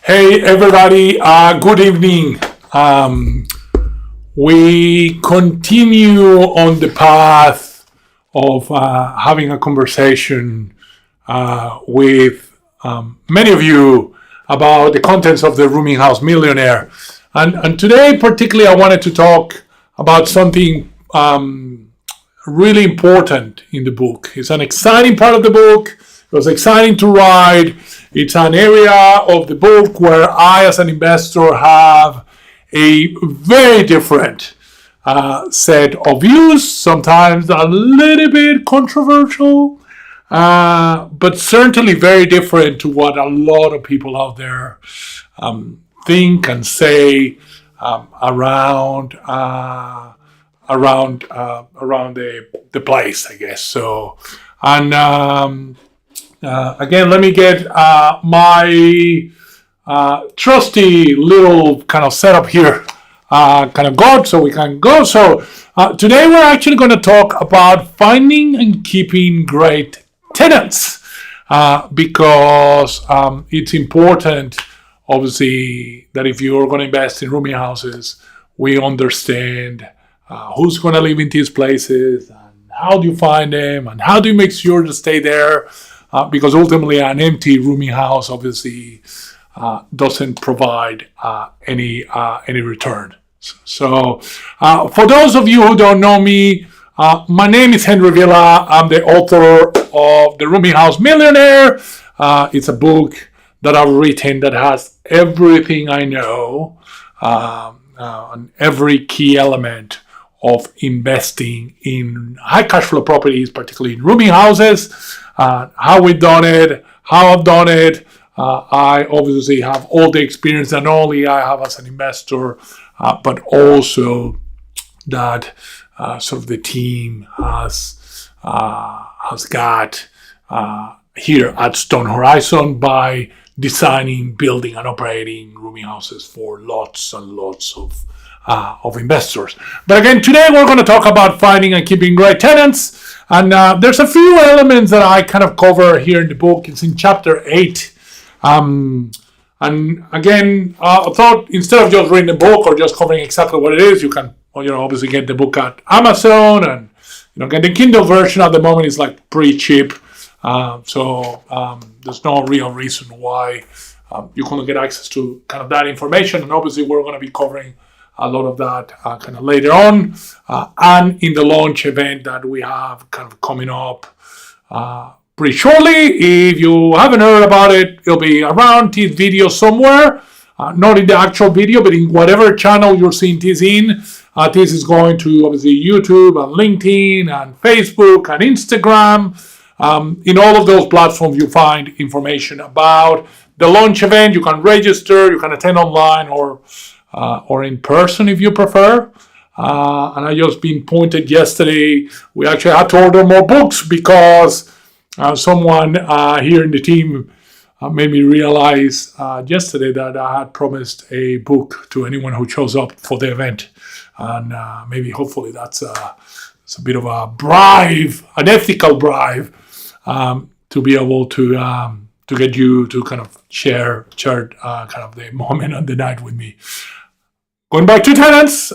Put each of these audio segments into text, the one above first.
Hey everybody, good evening. We continue on the path of having a conversation with many of you about the contents of the Rooming House Millionaire. And today particularly I wanted to talk about something really important in the book. It's an exciting part of the book. It was exciting to write. It's an area of the book where I, as an investor, have a very different set of views, sometimes a little bit controversial, but certainly very different to what a lot of people out there think and say around the place, I guess. So, and again, let me get my trusty little kind of setup here kind of going so we can go. So today we're actually going to talk about finding and keeping great tenants because it's important, obviously, that if you're going to invest in rooming houses, we understand who's going to live in these places and how do you find them and how do you make sure to stay there. Because ultimately an empty rooming house obviously doesn't provide any return. So for those of you who don't know me, my name is Henry Villa. I'm the author of The Rooming House Millionaire. It's a book that I've written that has everything I know on every key element of investing in high cash flow properties, particularly in rooming houses. How we've done it, how I've done it. I obviously have all the experience that not only I have as an investor, but also that sort of the team has got here at Stone Horizon by designing, building, and operating rooming houses for lots and lots of investors. But again, today we're going to talk about finding and keeping great tenants. And there's a few elements that I kind of cover here in the book. It's in chapter 8. And again, I thought instead of just reading the book or just covering exactly what it is, you can, obviously get the book at Amazon and, get the Kindle version at the moment is like pretty cheap. So there's no real reason why you couldn't get access to kind of that information. And obviously we're going to be covering a lot of that kind of later on and in the launch event that we have kind of coming up pretty shortly. If you haven't heard about it, it'll be around this video somewhere, not in the actual video, but in whatever channel you're seeing this in. This is going to obviously YouTube and LinkedIn and Facebook and Instagram. In all of those platforms, you find information about the launch event. You can register, you can attend online or in person if you prefer. And I just been pointed yesterday, we actually had to order more books because someone here in the team made me realize yesterday that I had promised a book to anyone who shows up for the event. And maybe hopefully it's a bit of a bribe, an ethical bribe to be able to get you to kind of share kind of the moment and the night with me. Going back to tenants,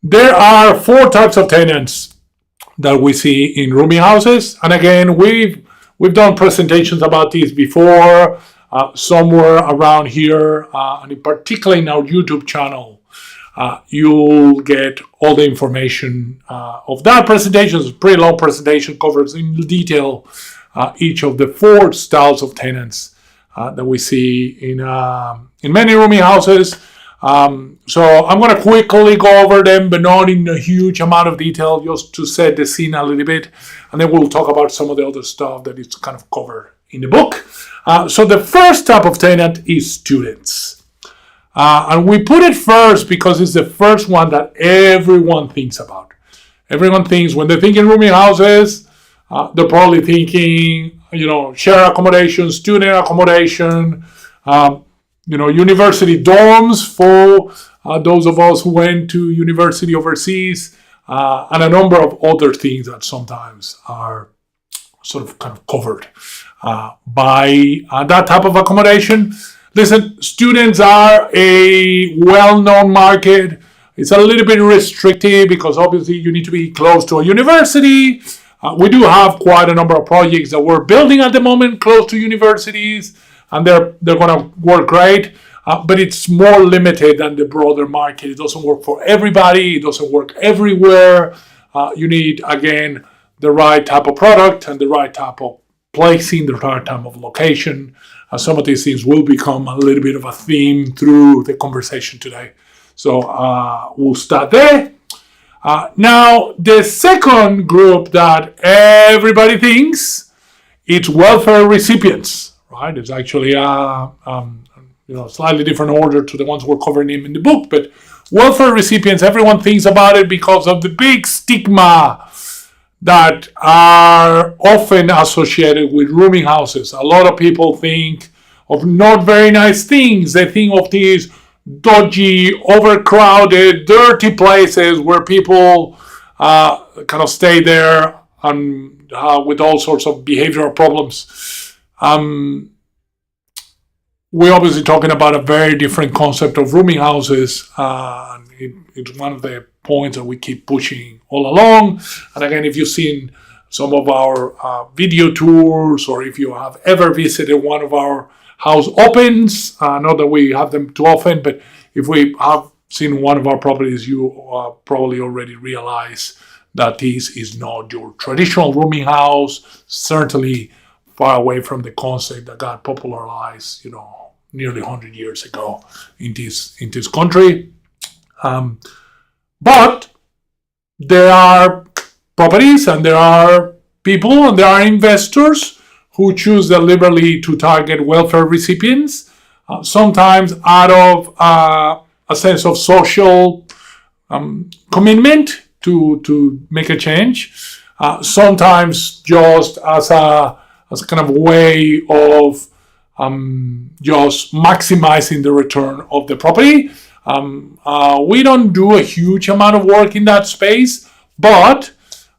there are 4 types of tenants that we see in rooming houses. And again, we've done presentations about these before, somewhere around here, and in particular in our YouTube channel. You'll get all the information of that presentation. It's a pretty long presentation, covers in detail each of the 4 styles of tenants that we see in many rooming houses. So I'm going to quickly go over them, but not in a huge amount of detail, just to set the scene a little bit. And then we'll talk about some of the other stuff that is kind of covered in the book. So the first type of tenant is students. And we put it first because it's the first one that everyone thinks about. Everyone thinks when they're thinking rooming houses, they're probably thinking, share accommodation, student accommodation, university dorms for those of us who went to university overseas, and a number of other things that sometimes are sort of kind of covered by that type of accommodation. Listen, students are a well-known market. It's a little bit restrictive because obviously you need to be close to a university. We do have quite a number of projects that we're building at the moment close to universities, and they're going to work great. But it's more limited than the broader market. It doesn't work for everybody. It doesn't work everywhere. You need, again, the right type of product and the right type of placing, the right type of location. Some of these things will become a little bit of a theme through the conversation today. So we'll start there. Now, the second group that everybody thinks it's welfare recipients, right? It's actually slightly different order to the ones we're covering in the book, but welfare recipients, everyone thinks about it because of the big stigma that are often associated with rooming houses. A lot of people think of not very nice things. They think of these dodgy, overcrowded, dirty places where people kind of stay there and with all sorts of behavioral problems. We're obviously talking about a very different concept of rooming houses. It's one of the points that we keep pushing all along. And again, if you've seen some of our video tours, or if you have ever visited one of our house opens, not that we have them too often, but if we have seen one of our properties, you probably already realize that this is not your traditional rooming house, certainly far away from the concept that got popularized, nearly 100 years ago in this country. But there are properties and there are people and there are investors who choose deliberately to target welfare recipients, sometimes out of a sense of social commitment to make a change, sometimes just as a kind of way of just maximizing the return of the property. We don't do a huge amount of work in that space, but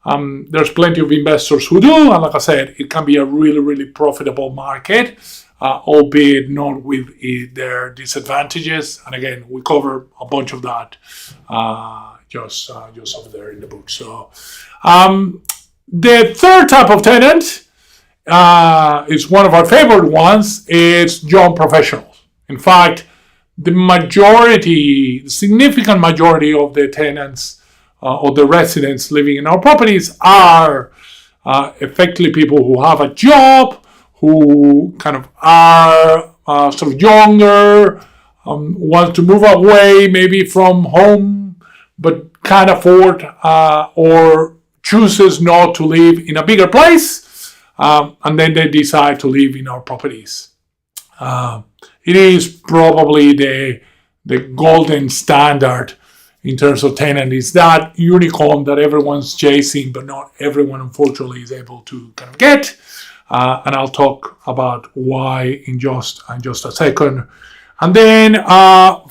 there's plenty of investors who do. And like I said, it can be a really, really profitable market, albeit not with their disadvantages. And again, we cover a bunch of that just over there in the book. So the third type of tenant is one of our favorite ones. It's young professionals. In fact, the significant majority of the tenants or the residents living in our properties are effectively people who have a job, who kind of are sort of younger, want to move away maybe from home, but can't afford or chooses not to live in a bigger place, and then they decide to live in our properties. It is probably the golden standard in terms of tenant. It's that unicorn that everyone's chasing, but not everyone, unfortunately, is able to kind of get. And I'll talk about why in just a second. And then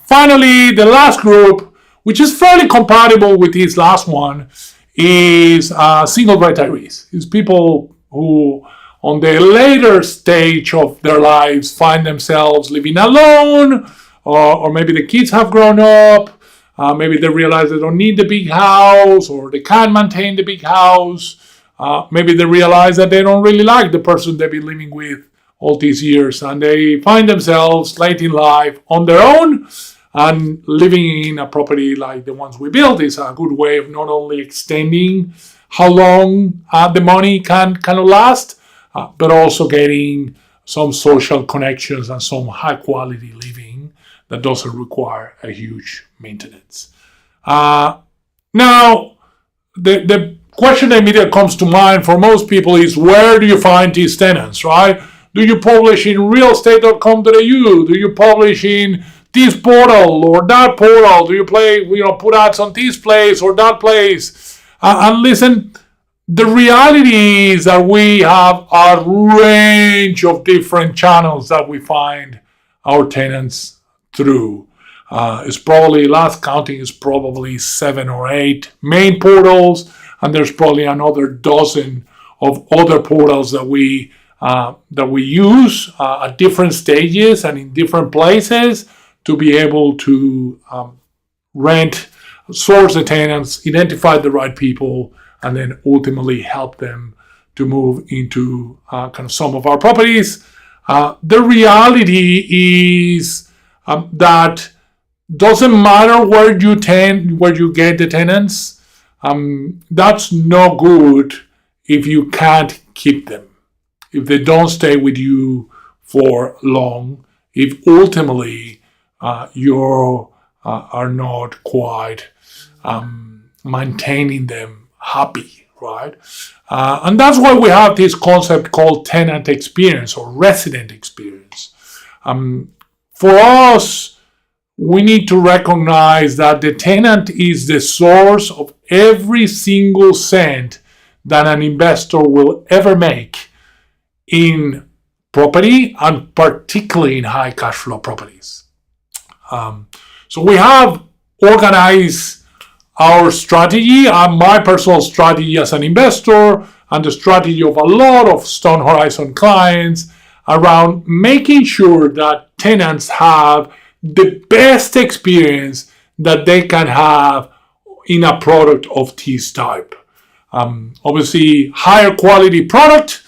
finally, the last group, which is fairly compatible with this last one, is single retirees. It's people who, on the later stage of their lives, find themselves living alone, or maybe the kids have grown up, maybe they realize they don't need the big house, or they can't maintain the big house, maybe they realize that they don't really like the person they've been living with all these years, and they find themselves late in life on their own, and living in a property like the ones we build is a good way of not only extending how long the money can kind of last, but also getting some social connections and some high quality living that doesn't require a huge maintenance. Now, the question that immediately comes to mind for most people is, where do you find these tenants, right? Do you publish in realestate.com.au? Do you publish in this portal or that portal? Do you put ads on this place or that place? And listen, the reality is that we have a range of different channels that we find our tenants through. It's probably, last counting, is probably 7 or 8 main portals, and there's probably another dozen of other portals that we that we use at different stages and in different places to be able to source the tenants, identify the right people, and then ultimately help them to move into kind of some of our properties. The reality is that doesn't matter where you get the tenants. That's no good if you can't keep them, if they don't stay with you for long, if ultimately you are not quite maintaining them happy, right? And that's why we have this concept called tenant experience or resident experience. For us, we need to recognize that the tenant is the source of every single cent that an investor will ever make in property, and particularly in high cash flow properties. So we have organized our strategy, my personal strategy as an investor, and the strategy of a lot of Stone Horizon clients around making sure that tenants have the best experience that they can have in a product of this type. Obviously, higher quality product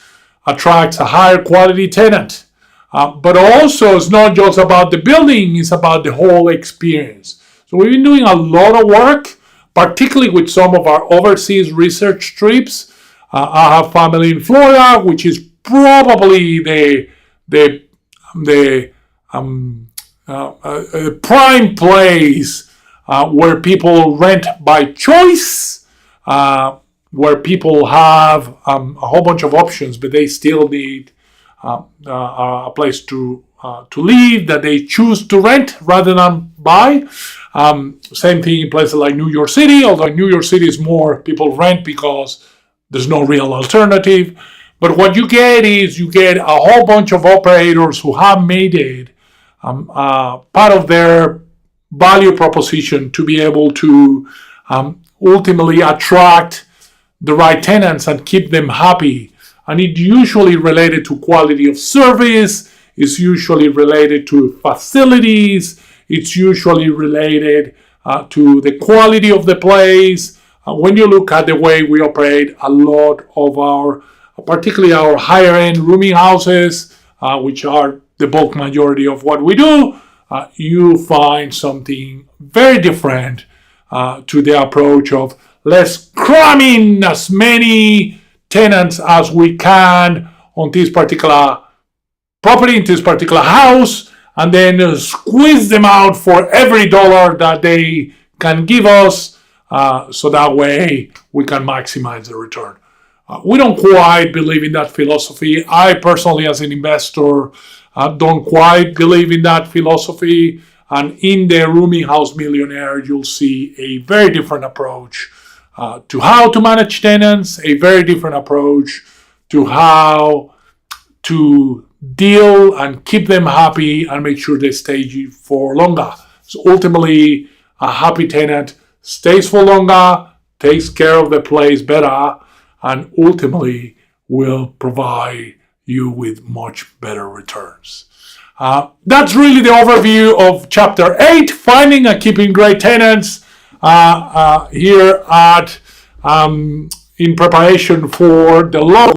attracts a higher quality tenant. But also, it's not just about the building, it's about the whole experience. So we've been doing a lot of work, particularly with some of our overseas research trips. I have family in Florida, which is probably the prime place where people rent by choice, where people have a whole bunch of options, but they still need a place to live that they choose to rent rather than buy. Same thing in places like New York City, although New York City is more people rent because there's no real alternative. But what you get is you get a whole bunch of operators who have made it part of their value proposition to be able to ultimately attract the right tenants and keep them happy. And it's usually related to quality of service, it's usually related to facilities, it's usually related to the quality of the place. When you look at the way we operate a lot of our, particularly our higher end rooming houses, which are the bulk majority of what we do, you find something very different to the approach of let's cram in as many tenants as we can on this particular property, in this particular house, and then squeeze them out for every dollar that they can give us, so that way we can maximize the return. We don't quite believe in that philosophy. I personally, as an investor, don't quite believe in that philosophy. And in the Rooming House Millionaire, you'll see a very different approach to how to manage tenants, a very different approach to how to deal and keep them happy and make sure they stay for longer. So ultimately, a happy tenant stays for longer, takes care of the place better, and ultimately will provide you with much better returns. That's really the overview of Chapter 8, Finding and Keeping Great Tenants, here at in preparation for the law